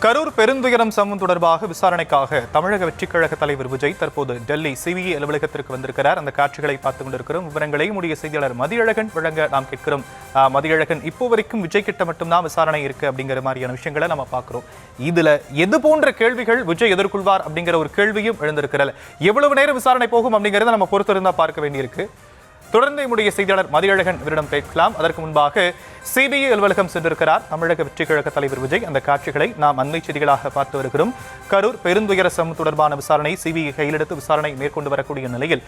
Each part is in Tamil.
கரூர் பெருந்துயரம் சம்பவம் தொடர்பாக விசாரணைக்காக தமிழக வெற்றிக் கழக தலைவர் விஜய் தற்போது டெல்லி சிபிஐ அலுவலகத்திற்கு வந்திருக்கிறார். அந்த காட்சிகளை பார்த்துக் கொண்டிருக்கிறோம். விவரங்களை உடைய செய்தியாளர் மதியழகன் வழங்க நாம் கேட்கிறோம். மதியழகன், இப்போ வரைக்கும் விஜய் கிட்ட மட்டும்தான் விசாரணை இருக்கு அப்படிங்கிற மாதிரியான விஷயங்களை நம்ம பார்க்கிறோம். இதுல எது போன்ற கேள்விகள் விஜய் எதிர்கொள்வார் அப்படிங்கிற ஒரு கேள்வியும் எழுந்திருக்கிறது. எவ்வளவு நேரம் விசாரணை போகும் அப்படிங்கறத நம்ம பொறுத்திருந்தா பார்க்க வேண்டியிருக்கு. தொடர்ந்து நம்முடைய செய்தியாளர் மதியழகன் இவரிடம் கேட்கலாம். அதற்கு முன்பாக சிபிஐ அலுவலகம் சென்றிருக்கிறார் தமிழக வெற்றிக் கழக தலைவர் விஜய். அந்த காட்சிகளை நாம் அண்மை செய்திகளாக பார்த்து வருகிறோம். கரூர் பெருந்துயர சம்பவம் தொடர்பான விசாரணை சிபிஐ கையிலெடுத்து விசாரணை மேற்கொண்டு வரக்கூடிய நிலையில்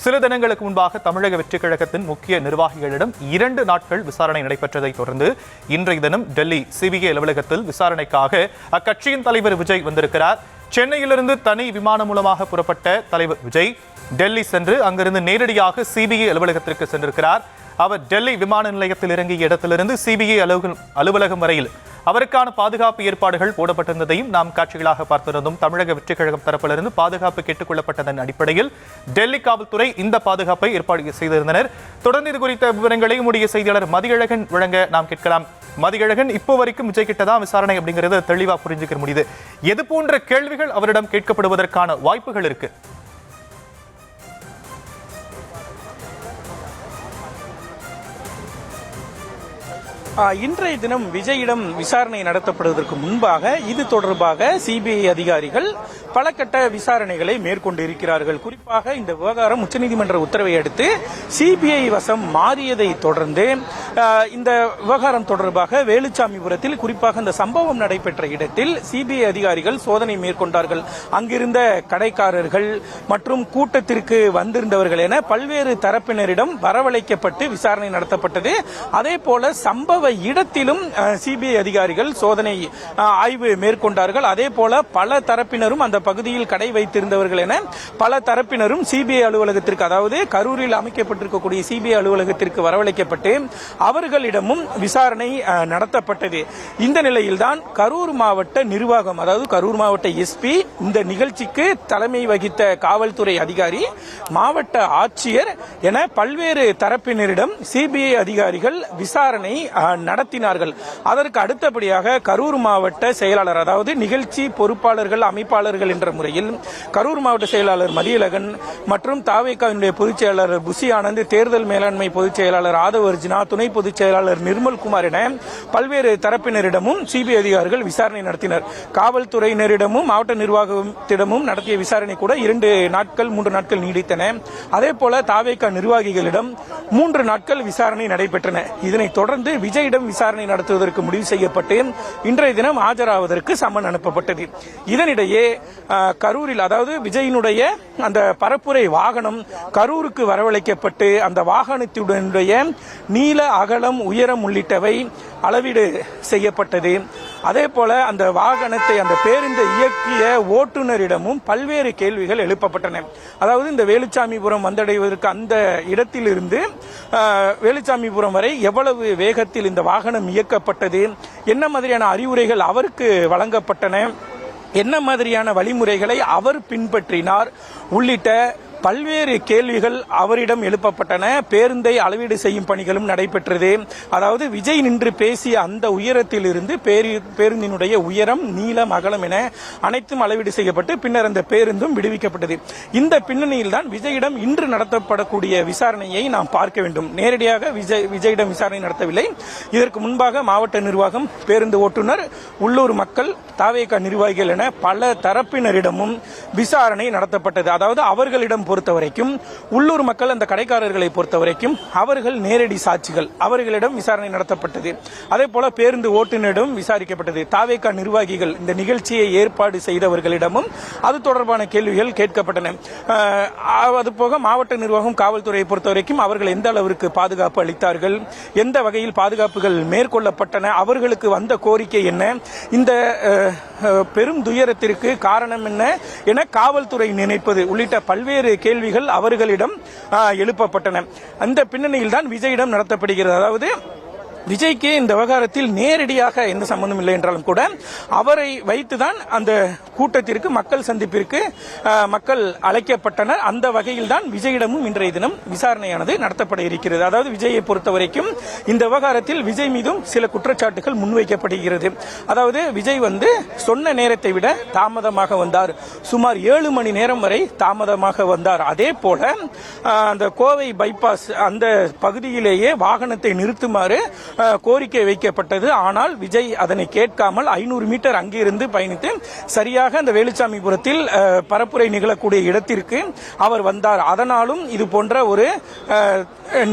சில தினங்களுக்கு முன்பாக தமிழக வெற்றிக் கழகத்தின் முக்கிய நிர்வாகிகளிடம் 2 நாட்கள் விசாரணை நடைபெற்றதை தொடர்ந்து இன்றைய தினம் டெல்லி சிபிஐ அலுவலகத்தில் விசாரணைக்காக அக்கட்சியின் தலைவர் விஜய் வந்திருக்கிறார். சென்னையிலிருந்து தனி விமானம் மூலமாக புறப்பட்ட தலைவர் விஜய் டெல்லி சென்று அங்கிருந்து நேரடியாக சிபிஐ அலுவலகத்திற்கு சென்றிருக்கிறார். அவர் டெல்லி விமான நிலையத்தில் இறங்கிய இடத்திலிருந்து சிபிஐ அலுவலகம் வரையில் அவருக்கான பாதுகாப்பு ஏற்பாடுகள் போடப்பட்டிருந்ததையும் நாம் காட்சிகளாக பார்த்திருந்தோம். தமிழக வெற்றிக் கழகம் தரப்பிலிருந்து பாதுகாப்பு கேட்டுக் கொள்ளப்பட்டதன் அடிப்படையில் டெல்லி காவல்துறை இந்த பாதுகாப்பை ஏற்பாடு செய்திருந்தனர். தொடர்ந்து இது குறித்த விவரங்களை உடைய செய்தியாளர் மதியழகன் வழங்க நாம் கேட்கலாம். மதியழகன், இப்போ வரைக்கும் விஜய் கிட்ட தான் விசாரணை அப்படிங்கறத தெளிவா புரிஞ்சுக்க முடியுது. எது போன்ற கேள்விகள் அவரிடம் கேட்கப்படுவதற்கான வாய்ப்புகள் இருக்கு? இன்றைய தினம் விஜயிடம் விசாரணை நடத்தப்படுவதற்கு முன்பாக இது தொடர்பாக சிபிஐ அதிகாரிகள் பல கட்ட விசாரணைகளை மேற்கொண்டு இருக்கிறார்கள். குறிப்பாக இந்த விவகாரம் உச்சநீதிமன்ற உத்தரவை அடுத்து சிபிஐ வசம் மாறியதை தொடர்ந்து இந்த விவகாரம் தொடர்பாக வேலுச்சாமிபுரத்தில் குறிப்பாக இந்த சம்பவம் நடைபெற்ற இடத்தில் சிபிஐ அதிகாரிகள் சோதனை மேற்கொண்டார்கள். அங்கிருந்த கடைக்காரர்கள் மற்றும் கூட்டத்திற்கு வந்திருந்தவர்கள் என பல்வேறு தரப்பினரிடம் வரவழைக்கப்பட்டு விசாரணை நடத்தப்பட்டது. அதே போல சம்பவ இடத்திலும் சிபிஐ அதிகாரிகள் சோதனை ஆய்வு மேற்கொண்டார்கள். அதே போல பல தரப்பினரும் அந்த பகுதியில் கடை வைத்திருந்தவர்கள் என பல தரப்பினரும் சிபிஐ அலுவலகத்திற்கு, அதாவது கரூரில் அமைக்கப்பட்டிருக்கக்கூடிய சிபிஐ அலுவலகத்திற்கு வரவழைக்கப்பட்டு அவர்களிடமும் விசாரணை நடத்தப்பட்டது. இந்த நிலையில்தான் கரூர் மாவட்ட நிர்வாகம், அதாவது கரூர் மாவட்ட எஸ்பி, இந்த நிகழ்ச்சிக்கு தலைமை வகித்த காவல்துறை அதிகாரி, மாவட்ட ஆட்சியர் என பல்வேறு தரப்பினரிடம் சிபிஐ அதிகாரிகள் விசாரணை நடத்தினார்கள். அதற்கு அடுத்தபடியாக கரூர் மாவட்ட செயலாளர், அதாவது நிகழ்ச்சி பொறுப்பாளர்கள் அமைப்பாளர்கள் என்ற முறையில் கரூர் மாவட்ட செயலாளர் மதியழகன் மற்றும் தாவேகாவினுடைய பொதுச் செயலாளர் புசி ஆனந்த், தேர்தல் மேலாண்மை பொதுச் செயலாளர் ஆதவ் அர்ஜுனா, துணை பொதுச் செயலாளர் நிர்மல்குமார் என பல்வேறு தரப்பினரிடமும் சிபிஐ அதிகாரிகள் விசாரணை நடத்தினர். காவல்துறையினரிடமும் மாவட்ட நிர்வாகத்திடமும் நடத்திய விசாரணை கூட 2 நாட்கள் 3 நாட்கள் நீடித்தன. அதே போல தாவேகா நிர்வாகிகளிடம் 3 நாட்கள் விசாரணை நடைபெற்றன. இதனைத் தொடர்ந்து விஜயிடம் விசாரணை நடத்துவதற்கு முடிவு செய்யப்பட்டு இன்றைய தினம் ஆஜராவதற்கு சம்மன் அனுப்பப்பட்டது. இதனிடையே கரூரில், அதாவது விஜயினுடைய அந்த பரப்புரை வாகனம் கரூருக்கு வரவழைக்கப்பட்டு அந்த வாகனத்துடைய நீள அகலம் உயரம் உள்ளிட்டவை அளவீடு செய்யப்பட்டது. அதே போல அந்த வாகனத்தை, அந்த பேருந்தை இயக்கிய ஓட்டுநரிடமும் பல்வேறு கேள்விகள் எழுப்பப்பட்டன. அதாவது இந்த வேலுச்சாமிபுரம் வந்தடைவதற்கு அந்த இடத்திலிருந்து வேலுச்சாமிபுரம் வரை எவ்வளவு வேகத்தில் இந்த வாகனம் இயக்கப்பட்டது, என்ன மாதிரியான அறிவுரைகள் அவருக்கு வழங்கப்பட்டன, என்ன மாதிரியான வழிமுறைகளை அவர் பின்பற்றினார் உள்ளிட்ட பல்வேறு கேள்விகள் அவரிடம் எழுப்பப்பட்டன. பேருந்தை அளவீடு செய்யும் பணிகளும் நடைபெற்றது. அதாவது விஜய் நின்று பேசிய அந்த உயரத்தில் இருந்து பேருந்தினுடைய உயரம், நீளம், அகலம் என அனைத்தும் அளவீடு செய்யப்பட்டு பின்னர் அந்த பேருந்தும் விடுவிக்கப்பட்டது. இந்த பின்னணியில் தான் விஜயிடம் இன்று நடத்தப்படக்கூடிய விசாரணையை நாம் பார்க்க வேண்டும். நேரடியாக விஜயிடம் விசாரணை நடத்தவில்லை. இதற்கு முன்பாக மாவட்ட நிர்வாகம், பேருந்து ஓட்டுநர், உள்ளூர் மக்கள், தாவேகா நிர்வாகிகள் என பல தரப்பினரிடமும் விசாரணை நடத்தப்பட்டது. அதாவது அவர்களிடம் பொறுத்தவரைக்கும், உள்ளூர் மக்கள், அந்த கடைக்காரர்களை பொறுத்தவரைக்கும் அவர்கள் நேரடி சாட்சிகள், அவர்களிடம் விசாரணை நடத்தப்பட்டது. அதே போல பேருந்து ஓட்டுநரிடம் விசாரிக்கப்பட்டது. தாவேகா நிர்வாகிகள், இந்த நிகழ்ச்சியை ஏற்பாடு செய்தவர்களிடமும் அது தொடர்பான கேள்விகள் கேட்கப்பட்டன. அதுபோக மாவட்ட நிர்வாகம், காவல்துறையை பொறுத்தவரைக்கும் அவர்கள் எந்த அளவிற்கு பாதுகாப்பு அளித்தார்கள், எந்த வகையில் பாதுகாப்புகள் மேற்கொள்ளப்பட்டன, அவர்களுக்கு வந்த கோரிக்கை என்ன, இந்த பெரும் துயரத்திற்கு காரணம் என்ன என காவல்துறை நினைப்பது உள்ளிட்ட பல்வேறு கேள்விகள் அவர்களிடம் எழுப்பப்பட்டன. அந்த பின்னணியில் தான் விஜயிடம் நடத்தப்படுகிறது. அதாவது விஜய்க்கு இந்த விவகாரத்தில் நேரடியாக எந்த சம்பந்தம் இல்லை என்றாலும் கூட அவரை வைத்துதான் அந்த கூட்டத்திற்கு, மக்கள் சந்திப்பிற்கு மக்கள் அழைக்கப்பட்டனர். அந்த வகையில் தான் விஜயிடமும் இன்றைய தினம் விசாரணையானது நடத்தப்பட இருக்கிறது. அதாவது விஜயை பொறுத்தவரைக்கும் இந்த விவகாரத்தில் விஜய் மீதும் சில குற்றச்சாட்டுகள் முன்வைக்கப்படுகிறது. அதாவது விஜய் சொன்ன நேரத்தை விட தாமதமாக வந்தார், சுமார் 7 மணி நேரம் வரை தாமதமாக வந்தார். அதே போல அந்த கோவை பைபாஸ் அந்த பகுதியிலேயே வாகனத்தை நிறுத்துமாறு கோரிக்கை வைக்கப்பட்டது. ஆனால் விஜய் அதனை கேட்காமல் 500 மீட்டர் அங்கிருந்து பயணித்து சரியாக அந்த வேலுச்சாமிபுரத்தில் பரப்புரை நிகழக்கூடிய இடத்திற்கு அவர் வந்தார். அதனாலும் இது போன்ற ஒரு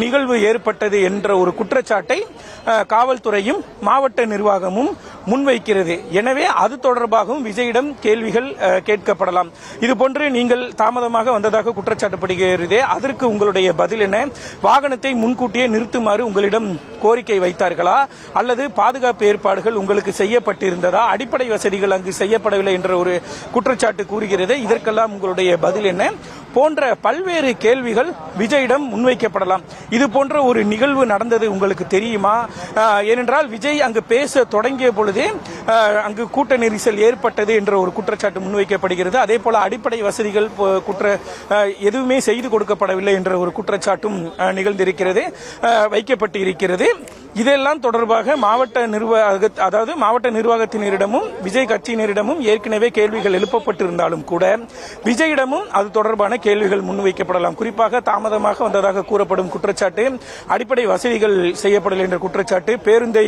நிகழ்வு ஏற்பட்டது என்ற ஒரு குற்றச்சாட்டை காவல்துறையும் மாவட்ட நிர்வாகமும் முன்வைக்கிறது. எனவே அது தொடர்பாகவும் விஜயிடம் கேள்விகள் கேட்கப்படலாம். இதுபோன்று நீங்கள் தாமதமாக வந்ததாக குற்றச்சாட்டப்படுகிறது, அதற்கு உங்களுடைய பதில் என்ன? வாகனத்தை முன்கூட்டியே நிறுத்துமாறு உங்களிடம் கோரிக்கை வைத்தார்களா, அல்லது பாதுகாப்பு ஏற்பாடுகள் உங்களுக்கு செய்யப்பட்டிருந்ததா, அடிப்படை வசதிகள் அங்கு செய்யப்படவில்லை என்ற ஒரு குற்றச்சாட்டு கூறுகிறது. இதற்கெல்லாம் உங்களுடைய பதில் என்ன போன்ற பல்வேறு கேள்விகள் விஜயிடம் முன்வைக்கப்படலாம். இது போன்ற ஒரு நிகழ்வு நடந்தது உங்களுக்கு தெரியுமா? ஏனென்றால் விஜய் அங்கு பேச தொடங்கிய பொழுதே அங்கு கூட்ட நெரிசல் ஏற்பட்டது என்ற ஒரு குற்றச்சாட்டு முன்வைக்கப்படுகிறது. அதே போல அடிப்படை வசதிகள் எதுவுமே செய்து கொடுக்கப்படவில்லை என்ற ஒரு குற்றச்சாட்டும் நிகழ்ந்திருக்கிறது, வைக்கப்பட்டு இருக்கிறது. இதெல்லாம் தொடர்பாக மாவட்ட நிர்வாகத்தினரிடமும் விஜய் கட்சியினரிடமும் ஏற்கனவே கேள்விகள் எழுப்பப்பட்டிருந்தாலும் கூட விஜயிடமும் அது தொடர்பான கேள்விகள் முன்வைக்கப்படலாம். குறிப்பாக தாமதமாக வந்ததாக கூறப்படும் குற்றச்சாட்டு, அடிப்படை வசதிகள் செய்யப்படவில்லை என்ற குற்றச்சாட்டு, பேருந்தை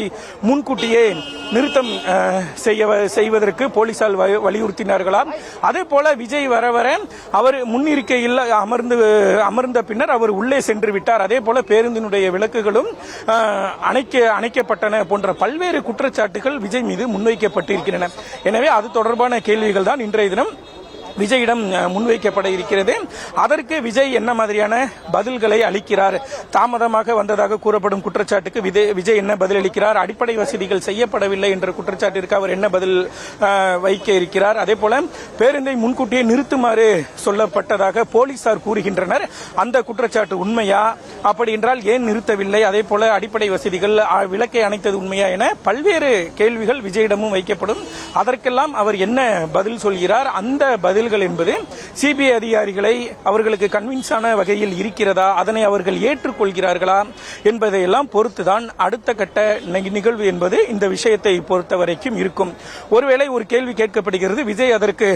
முன்கூட்டியே நிறுத்தம் செய்வதற்கு போலீசார் வலியுறுத்தினார்களா? அதே போல விஜய் வர அவர் முன்னிருக்கையில் அமர்ந்த பின்னர் அவர் உள்ளே சென்று விட்டார். அதே போல பேருந்தினுடைய விளக்குகளும் அணைக்கப்பட்டன போன்ற பல்வேறு குற்றச்சாட்டுகள் விஜய் மீது முன்வைக்கப்பட்டிருக்கின்றன. எனவே அது தொடர்பான கேள்விகள் தான் இன்றைய தினம் விஜயிடம் முன்வைக்கப்பட இருக்கிறது. அதற்கு விஜய் என்ன மாதிரியான பதில்களை அளிக்கிறார்? தாமதமாக வந்ததாக கூறப்படும் குற்றச்சாட்டுக்கு விஜய் என்ன பதில் அளிக்கிறார்? அடிப்படை வசதிகள் செய்யப்படவில்லை என்ற குற்றச்சாட்டிற்கு அவர் என்ன பதில் வைக்க இருக்கிறார்? அதே போல பேருந்தை முன்கூட்டியே நிறுத்துமாறு சொல்லப்பட்டதாக போலீசார் கூறுகின்றனர். அந்த குற்றச்சாட்டு உண்மையா? அப்படி என்றால் ஏன் நிறுத்தவில்லை? அதே போல அடிப்படை வசதிகள் விளக்கை அணைத்தது உண்மையா என பல்வேறு கேள்விகள் விஜயிடமும் வைக்கப்படும். அதற்கெல்லாம் அவர் என்ன பதில் சொல்கிறார்? அந்த பதில்கள் என்பது சிபிஐ அதிகாரிகளை அவர்களுக்கு கன்வின்ஸான வகையில் இருக்கிறதா, அதனை அவர்கள் ஏற்றுக்கொள்கிறார்களா என்பதையெல்லாம் பொறுத்துதான் அடுத்த கட்ட நிகழ்வு என்பது இந்த விஷயத்தை பொறுத்த வரைக்கும் இருக்கும். ஒருவேளை ஒரு கேள்வி கேட்கப்படுகிறது, விஜய் அதற்கு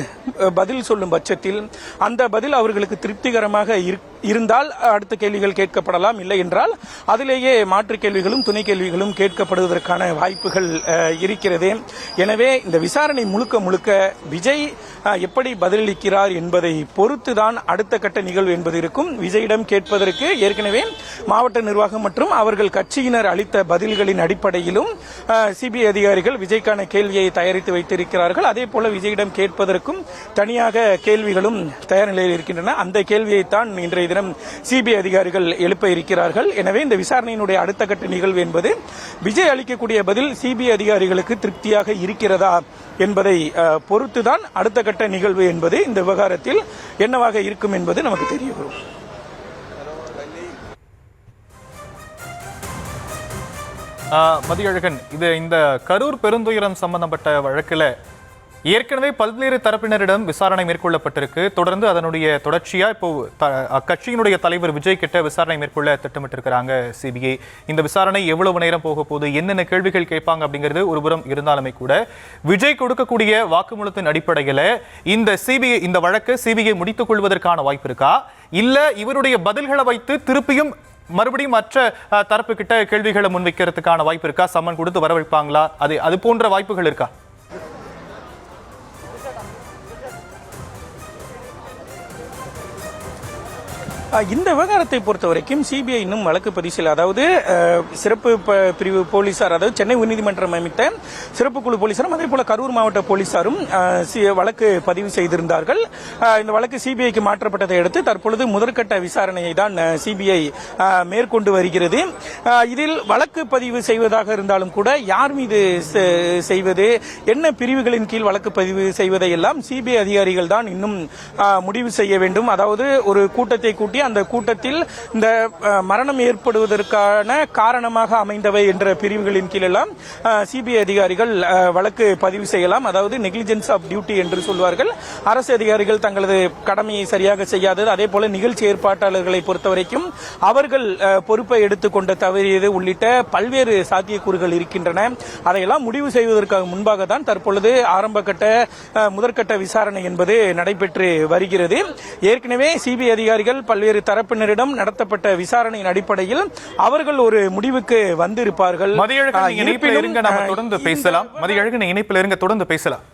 பதில் சொல்லும் பட்சத்தில் அந்த பதில் அவர்களுக்கு திருப்திகரமாக இருந்தால் அடுத்த கேள்விகள் கேட்கப்படலாம். இல்லை என்றால் அதிலேயே மாற்று கேள்விகளும் துணை கேள்விகளும் கேட்கப்படுவதற்கான வாய்ப்புகள் இருக்கிறது. எனவே இந்த விசாரணை முழுக்க விஜய் எப்படி பதிலளிக்கிறார் என்பதை பொறுத்துதான் அடுத்த கட்ட நிகழ்வு என்பது இருக்கும். விஜயிடம் கேட்பதற்கு ஏற்கனவே மாவட்ட நிர்வாகம் மற்றும் அவர்கள் கட்சியினர் அளித்த பதில்களின் அடிப்படையிலும் சிபிஐ அதிகாரிகள் விஜய்க்கான கேள்வியை தயாரித்து வைத்திருக்கிறார்கள். அதே போல விஜயிடம் கேட்பதற்கும் தனியாக கேள்விகளும் தயார் நிலையில் இருக்கின்றன. அந்த கேள்வியைத்தான் இன்றைய தினம் சிபிஐ அதிகாரிகள் எழுப்ப இருக்கிறார்கள். எனவே இந்த விசாரணையினுடைய அடுத்த கட்ட நிகழ்வு என்பது விஜய் அளிக்கக்கூடிய பதில் சிபிஐ அதிகாரிகளுக்கு திருப்தியாக இருக்கிறதா என்பதை பொறுத்துதான் அடுத்த கட்ட நிகழ்வு என்பது இந்த விவகாரத்தில் என்னவாக இருக்கும் என்பது நமக்கு தெரிய வரும். மதியழகன், இந்த கரூர் பெருந்துயரம் சம்பந்தப்பட்ட வழக்கில் ஏற்கனவே பல்வேறு தரப்பினரிடம் விசாரணை மேற்கொள்ளப்பட்டிருக்கு. தொடர்ந்து அதனுடைய தொடர்ச்சியா இப்போ கட்சியினுடைய தலைவர் விஜய் கிட்ட விசாரணை மேற்கொள்ள திட்டமிட்டிருக்கிறாங்க சிபிஐ. இந்த விசாரணை எவ்வளவு நேரம் போக போகுது, என்னென்ன கேள்விகள் கேட்பாங்க அப்படிங்கிறது ஒருபுறம் இருந்தாலுமே கூட விஜய் கொடுக்கக்கூடிய வாக்குமூலத்தின் அடிப்படையில் இந்த வழக்கு சிபிஐ முடித்துக் கொள்வதற்கான வாய்ப்பு இருக்கா, இல்ல இவருடைய பதில்களை வைத்து திருப்பியும் மறுபடியும் மற்ற தரப்பு கிட்ட கேள்விகளை முன்வைக்கிறதுக்கான வாய்ப்பு இருக்கா, சம்மன் கொடுத்து வரவைப்பாங்களா, அது போன்ற வாய்ப்புகள் இருக்கா? இந்த விவகாரத்தை பொறுத்தவரைக்கும் சிபிஐ இன்னும் வழக்கு பதிவு செய்யல. அதாவது சிறப்பு பிரிவு போலீசார், அதாவது சென்னை உயர்நீதிமன்றம் அமைத்த சிறப்பு குழு போலீசாரும் அதே போல கரூர் மாவட்ட போலீசாரும் வழக்கு பதிவு செய்திருந்தார்கள். இந்த வழக்கு சிபிஐக்கு மாற்றப்பட்டதை அடுத்து தற்பொழுது முதற்கட்ட விசாரணையை தான் சிபிஐ மேற்கொண்டு வருகிறது. இதில் வழக்கு பதிவு செய்வதாக இருந்தாலும் கூட யார் மீது செய்வது, என்ன பிரிவுகளின் கீழ் வழக்கு பதிவு செய்வதை எல்லாம் சிபிஐ அதிகாரிகள் தான் இன்னும் முடிவு செய்ய வேண்டும். அதாவது ஒரு கூட்டத்தை கூட்டி அந்த கூட்டத்தில் இந்த மரணம் ஏற்படுவதற்கான காரணமாக அமைந்தவை என்ற பிரிவுகளின் கீழெல்லாம் சிபிஐ அதிகாரிகள் வழக்கு பதிவு செய்யலாம். அதாவது நெக்லிஜென்ஸ் ஆஃப் டியூட்டி என்று சொல்வார்கள். அரசு அதிகாரிகள் தங்களது கடமையை சரியாக செய்யாதது, அதே போல நிகழ்ச்சி ஏற்பாட்டாளர்களை பொறுத்தவரைக்கும் அவர்கள் பொறுப்பை எடுத்துக்கொண்ட தவறியது உள்ளிட்ட பல்வேறு சாத்தியக்கூறுகள் இருக்கின்றன. அதையெல்லாம் முடிவு செய்வதற்காக முன்பாக தான் தற்பொழுது ஆரம்ப கட்ட முதற்கட்ட விசாரணை என்பது நடைபெற்று வருகிறது. ஏற்கனவே சிபிஐ அதிகாரிகள் பல்வேறு தரப்பினரிடம் நடத்தப்பட்ட விசாரணையின் அடிப்படையில் அவர்கள் ஒரு முடிவுக்கு வந்திருப்பார்கள். மதியழகன் இணைப்பில் இருங்க, நம்ம தொடர்ந்து பேசலாம். மதியழகன் இணைப்பில் இருங்க, தொடர்ந்து பேசலாம்.